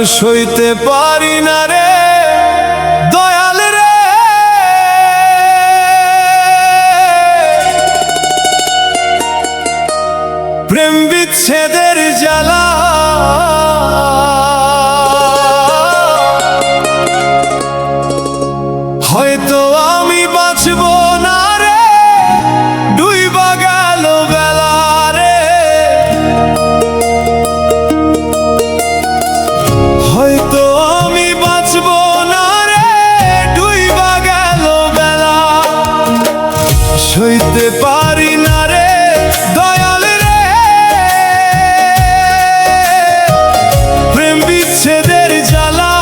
সইতে পারি না রে দয়াল রে, প্রেম বিচ্ছেদের জ্বালা। হয়তো আমি বাঁচব না রে, ডুইবা গেল বেলা রে। হয়তো আমি বাঁচব না রে, ডুইবা গেল বেলা। সইতে পারি না রে দয়াল রে, প্রেম বিচ্ছেদের জ্বালা।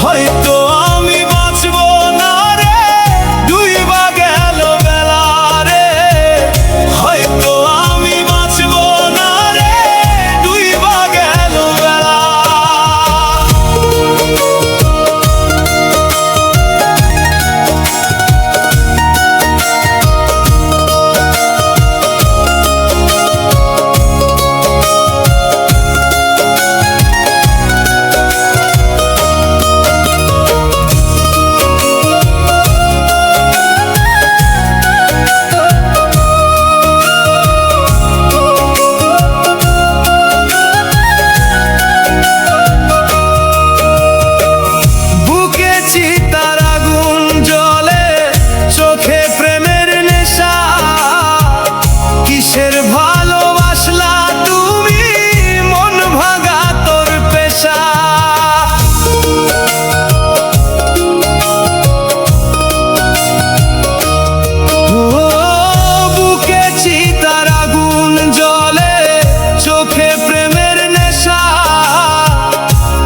হয়তো আমি বাঁচব না রে, ডুইবা গেল বেলা রে। হয়তো আমি বাঁচব না রে, ডুইবা গেল বেলা।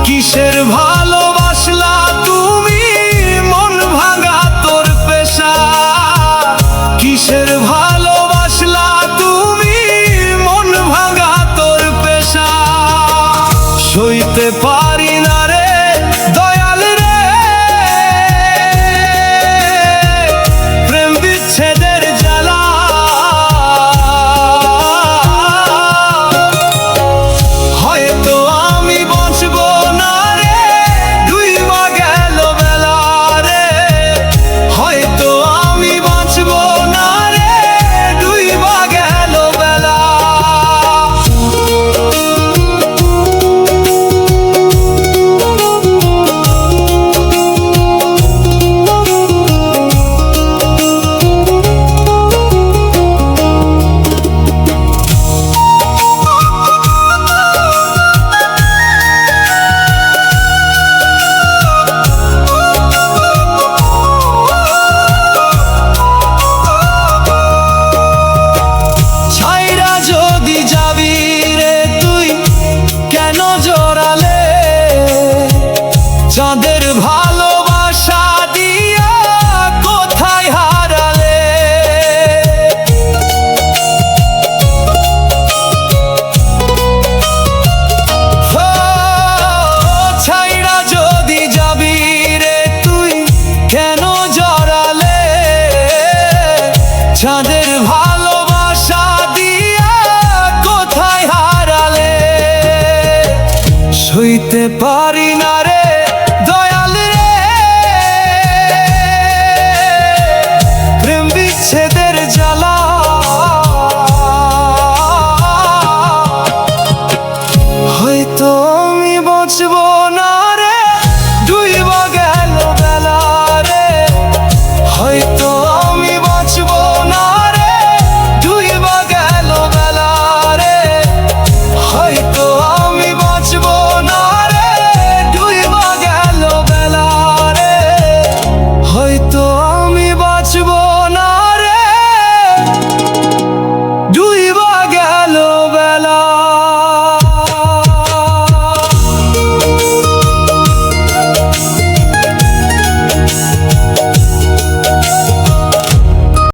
কিসের ভালোবাসলা তুমি, মন ভাঙা তোর পেশা। কিসের ভালোবাসলা তুমি, মন ভাঙা তোর পেশা। সইতে পারি না রে দয়াল রে, প্রেম বিচ্ছেদের জ্বালা। হয়তো আমি বাঁচব না রে, ডুইবা গেল বেলা রে। হয়তো আমি বাঁচব না রে, ডুইবা গেল বেলা। চাঁদের ভালোবাসা দিয়া কোথায় হারালে। ছাইরা যদি যাবি রে তুই কেন জড়ালে। চাঁদের ভালোবাসা দিয়া কোথায় হারালে। সইতে পারি না রে